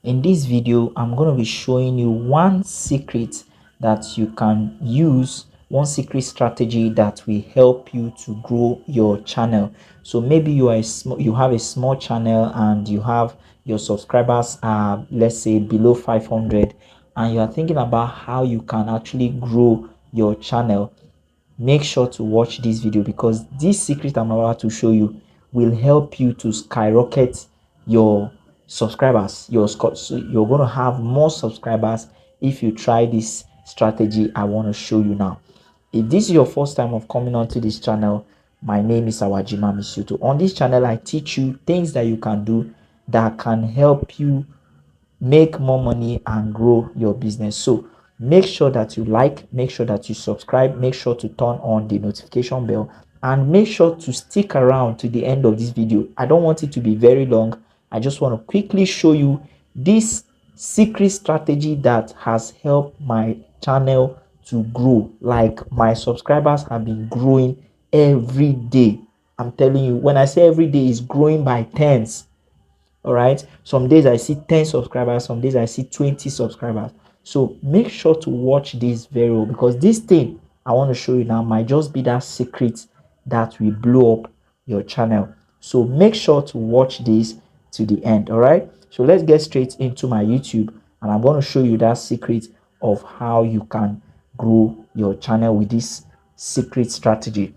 In this video, I'm going to be showing you one secret that you can use, one secret strategy that will help you to grow your channel. So maybe you have a small channel and you have your subscribers are, let's say, below 500, and you are thinking about how you can actually grow your channel. Make sure to watch this video, because this secret I'm about to show you will help you to skyrocket your subscribers. So you're going to have more subscribers if you try this strategy I want to show you now. If this is your first time of coming onto this channel, my name is Awajima Misuto. On this channel, I teach you things that you can do that can help you make more money and grow your business. So make sure that you like, make sure that you subscribe, make sure to turn on the notification bell, and make sure to stick around to the end of this video. I don't want it to be very long. I just want to quickly show you this secret strategy that has helped my channel to grow. Like, my subscribers have been growing every day. I'm telling you, when I say every day, is growing by tens. All right, some days I see 10 subscribers, some days I see 20 subscribers. So make sure to watch this very well, because this thing I want to show you now might just be that secret that will blow up your channel. So make sure to watch this to the end. All right, so let's get straight into my YouTube, and I'm going to show you that secret of how you can grow your channel with this secret strategy.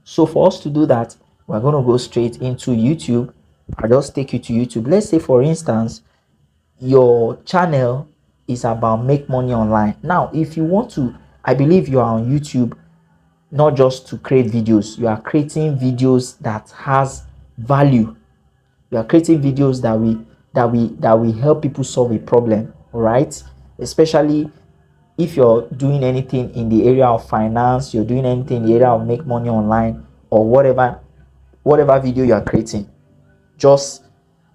So for us to do that, we're going to go straight into YouTube. I'll just take you to YouTube. Let's say, for instance, your channel is about make money online. Now, if you want to, I believe you are on YouTube not just to create videos. You are creating videos that has value. You are creating videos that will help people solve a problem. All right, especially if you're doing anything in the area of finance, you're doing anything in the area of make money online, or whatever video you are creating, just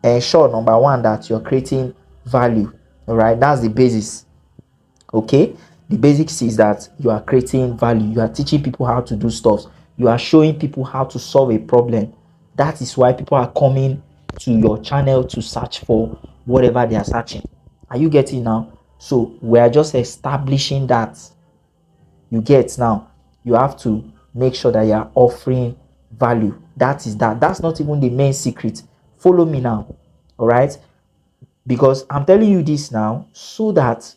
ensure, number one, that you're creating value. All right, that's the basis. Okay, the basics is that you are creating value, you are teaching people how to do stuff, you are showing people how to solve a problem. That is why people are coming to your channel to search for whatever they are searching. Are you getting now? So we are just establishing that. You get now? You have to make sure that you are offering value. That's not even the main secret. Follow me now. All right, because I'm telling you this now so that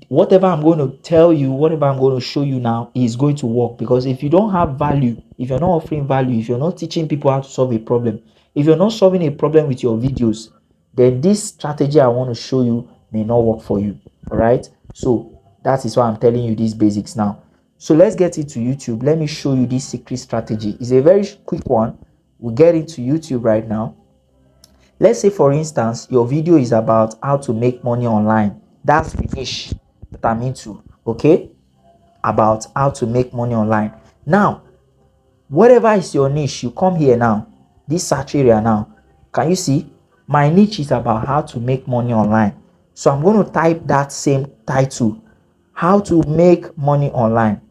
whatever I'm going to tell you, whatever I'm going to show you now is going to work. Because if you don't have value, if you're not offering value, if you're not teaching people how to solve a problem, if you're not solving a problem with your videos, then this strategy I want to show you may not work for you. All right, so that is why I'm telling you these basics now. So let's get into YouTube. Let me show you this secret strategy. It's a very quick one. We'll get into YouTube right now. Let's say, for instance, your video is about how to make money online. That's the niche that I'm into. Okay, about how to make money online. Now, whatever is your niche, you come here now, this search area now. Can you see? My niche is about how to make money online. So I'm going to type that same title, how to make money online.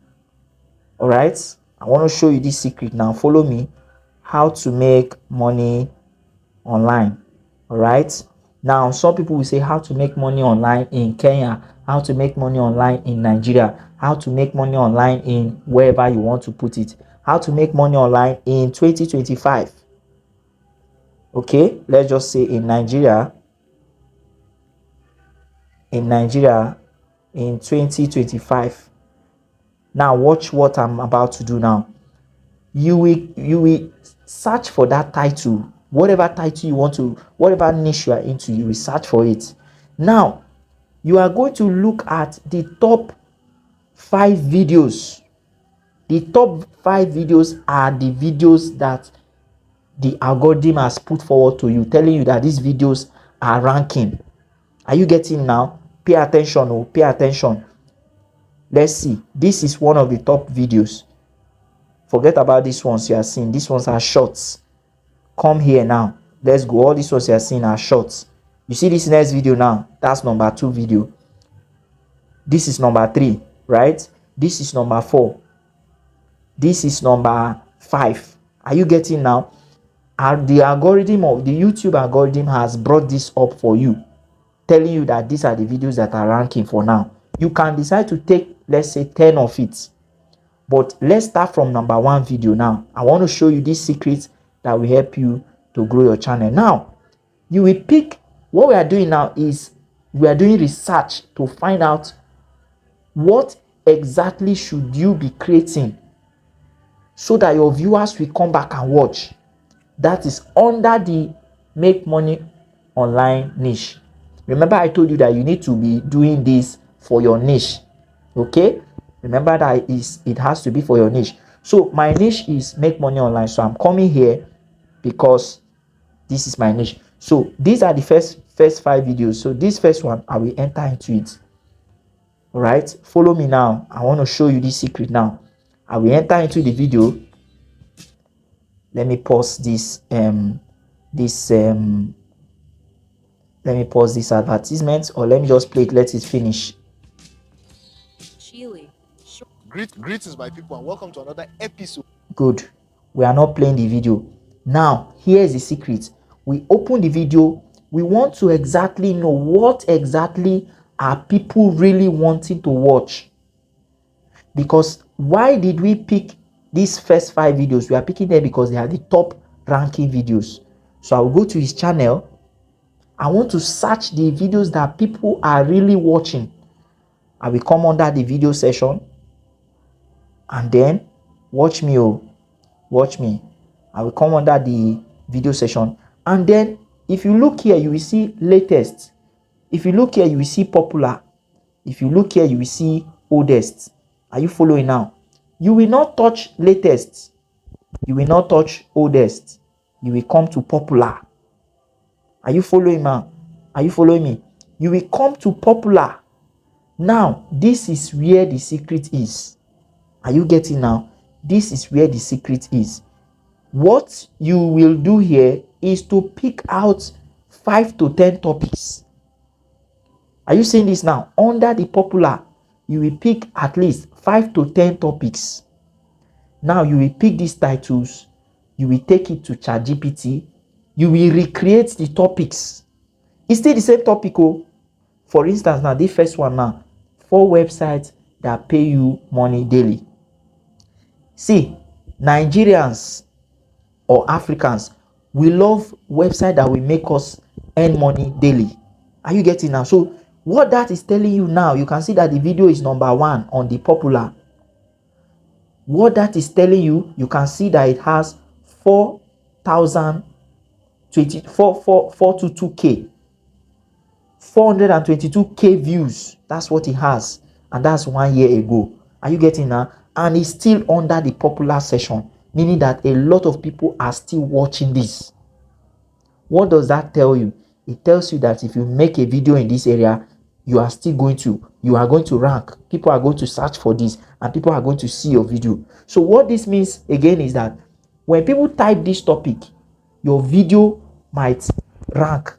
All right, I want to show you this secret now. Follow me. How to make money online. All right, now some people will say how to make money online in Kenya, how to make money online in Nigeria, how to make money online in wherever you want to put it, how to make money online in 2025. Okay, let's just say in Nigeria in 2025. Now watch what I'm about to do now. You will search for that title, whatever title you want to, whatever niche you are into, you will search for it. Now you are going to look at the top 5 videos. The top 5 videos are the videos that the algorithm has put forward to you, telling you that these videos are ranking. Are you getting now? Pay attention. Oh, pay attention. Let's see. This is one of the top videos. Forget about these ones you are seeing. These ones are shorts. Come here now. Let's go. All these ones you are seeing are shorts. You see this next video now? That's number 2 video. This is number 3, right? This is number 4. This is number 5. Are you getting now? the algorithm of the YouTube algorithm has brought this up for you, telling you that these are the videos that are ranking for now. You can decide to take, let's say, 10 of it. But let's start from number 1 video now. I want to show you these secrets that will help you to grow your channel. Now, you will pick, what we are doing now is we are doing research to find out what exactly should you be creating so that your viewers will come back and watch. That is under the make money online niche. Remember, I told you that you need to be doing this for your niche. Okay, remember that it has to be for your niche. So my niche is make money online, so I'm coming here because this is my niche. So these are the first 5 videos. So this first one, I will enter into it. All right, follow me now. I want to show you this secret now. I will enter into the video. Let me pause this let me pause this advertisement, or let me just play it, let it finish. Chile. Greetings my people, and welcome to another episode. Good. We are not playing the video. Now, here's the secret. We open the video. We want to exactly know what exactly are people really wanting to watch. Because why did we pick these first 5 videos? We are picking them because they are the top ranking videos. So I will go to his channel. I want to search the videos that people are really watching. I will come under the video section and then watch me. Watch me. I will come under the video section, and then if you look here, you will see latest. If you look here, you will see popular. If you look here, you will see oldest. Are you following now? You will not touch latest. You will not touch oldest. You will come to popular. Are you following now? Are you following me? You will come to popular. Now, this is where the secret is. Are you getting now? This is where the secret is. What you will do here is to pick out 5 to 10 topics. Are you seeing this now? Under the popular, you will pick at least 5 to 10 topics. Now you will pick these titles. You will take it to ChatGPT. You will recreate the topics. It's still the same topic. For instance, now the first one now, 4 websites that pay you money daily. See, Nigerians or Africans, we love websites that will make us earn money daily. Are you getting now? So what that is telling you now, you can see that the video is number 1 on the popular. What that is telling you, you can see that it has 422k 422k views. That's what it has, and that's 1 year ago. Are you getting now? And it's still under the popular section, meaning that a lot of people are still watching this. What does that tell you? It tells you that if you make a video in this area, you are going to rank. People are going to search for this, and people are going to see your video. So what this means again is that when people type this topic, your video might rank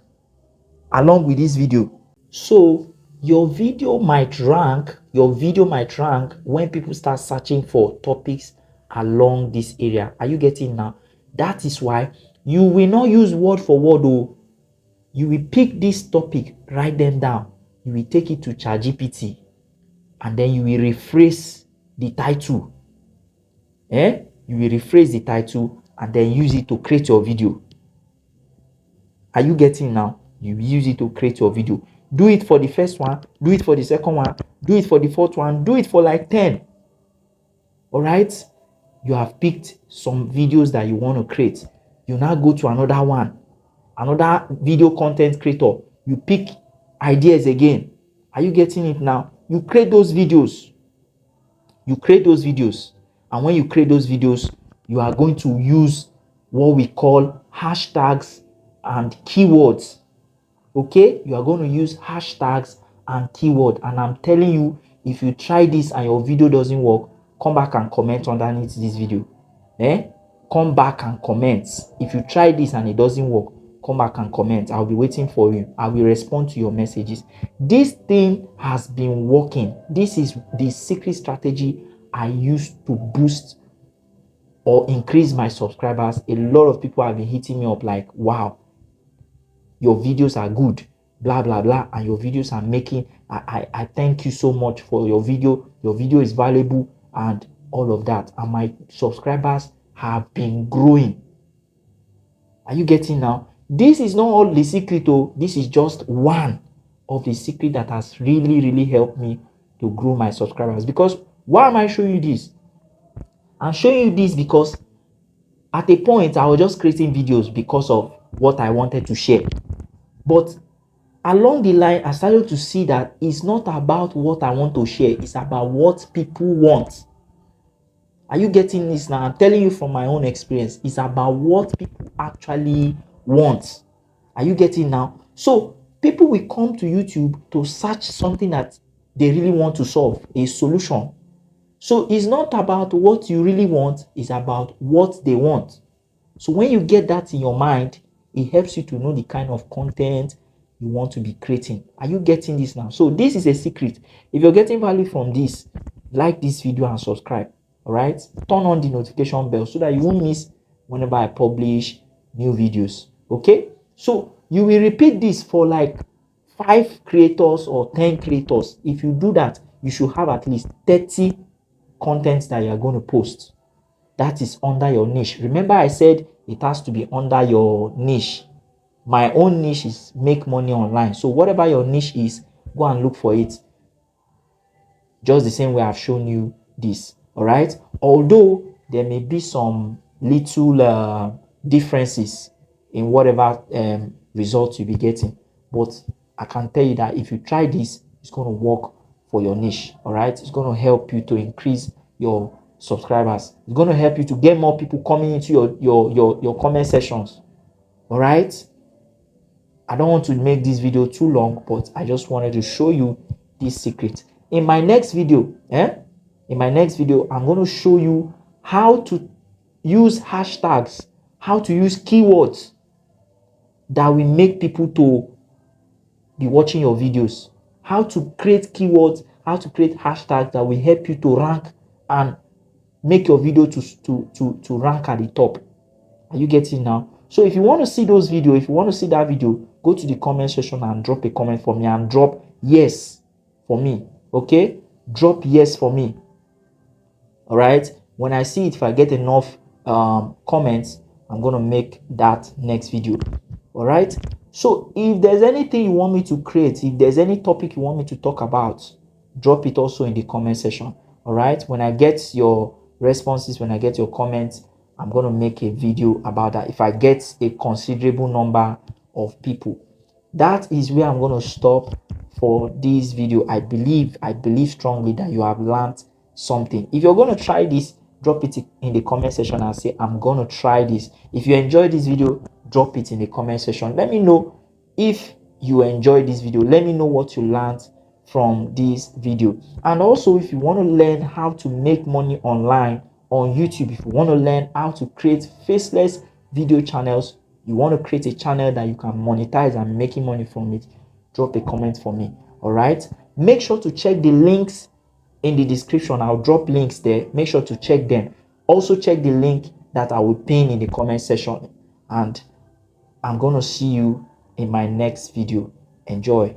along with this video. So your video might rank when people start searching for topics along this area. Are you getting now? That is why you will not use word for word. You will pick this topic, write them down. You will take it to ChatGPT, and then you will rephrase the title. You will rephrase the title and then use it to create your video. Are you getting now? You use it to create your video. Do it for the first one, do it for the second one, do it for the fourth one, do it for like 10. All right, you have picked some videos that you want to create. You now go to another one, another video content creator. You pick ideas again. Are you getting it now? You create those videos. And when you create those videos, you are going to use what we call hashtags and keywords. Okay, you are going to use hashtags and keyword. And I'm telling you, if you try this and your video doesn't work, come back and comment underneath this video. Come back and comment. If you try this and it doesn't work, come back and comment. I'll be waiting for you. I will respond to your messages. This thing has been working. This is the secret strategy I used to boost or increase my subscribers, a lot of people have been hitting me up like, wow, your videos are good, blah blah blah, and your videos are making, I thank you so much for your video is valuable, and all of that, and my subscribers have been growing. Are you getting now? This is not all the secret, oh, this is just one of the secret that has really helped me to grow my subscribers. Because why am I showing you this? I'm showing you this because at a point I was just creating videos because of what I wanted to share, but along the line I started to see that it's not about what I want to share, it's about what people want. Are you getting this now? I'm telling you from my own experience, it's about what people actually want. Are you getting now? So people will come to YouTube to search something that they really want to solve, a solution. So it's not about what you really want, it's about what they want. So when you get that in your mind, it helps you to know the kind of content you want to be creating. Are you getting this now? So this is a secret. If you're getting value from this, like this video and subscribe. All right, turn on the notification bell so that you won't miss whenever I publish new videos. Okay, so you will repeat this for like 5 creators or 10 creators. If you do that, you should have at least 30 contents that you are going to post that is under your niche. Remember I said it has to be under your niche. My own niche is make money online. So whatever your niche is, go and look for it. Just the same way I've shown you this. All right. Although there may be some little differences in whatever results you'll be getting, but I can tell you that if you try this, it's going to work for your niche. All right. It's going to help you to increase your subscribers. It's going to help you to get more people coming into your comment sections. All right. I don't want to make this video too long, but I just wanted to show you this secret. In my next video, I'm going to show you how to use hashtags, how to use keywords that will make people to be watching your videos, how to create keywords, how to create hashtags that will help you to rank and make your video to rank at the top. Are you getting now? So if you want to see those videos, if you want to see that video, go to the comment section and drop a comment for me and drop yes for me. Okay, drop yes for me. All right, when I see it, if I get enough comments, I'm gonna make that next video. All right, so if there's anything you want me to create, if there's any topic you want me to talk about, drop it also in the comment section. All right, when I get your responses, when I get your comments, I'm going to make a video about that. If I get a considerable number of people, that is where I'm going to stop for this video. I believe strongly that you have learned something. If you're going to try this, drop it in the comment section and say, I'm going to try this. If you enjoyed this video, drop it in the comment section. Let me know if you enjoyed this video. Let me know what you learned from this video. And also, if you want to learn how to make money online on YouTube, if you want to learn how to create faceless video channels, you want to create a channel that you can monetize and making money from it, drop a comment for me. All right, make sure to check the links in the description. I'll drop links there. Make sure to check them. Also check the link that I will pin in the comment section, and I'm gonna see you in my next video. Enjoy.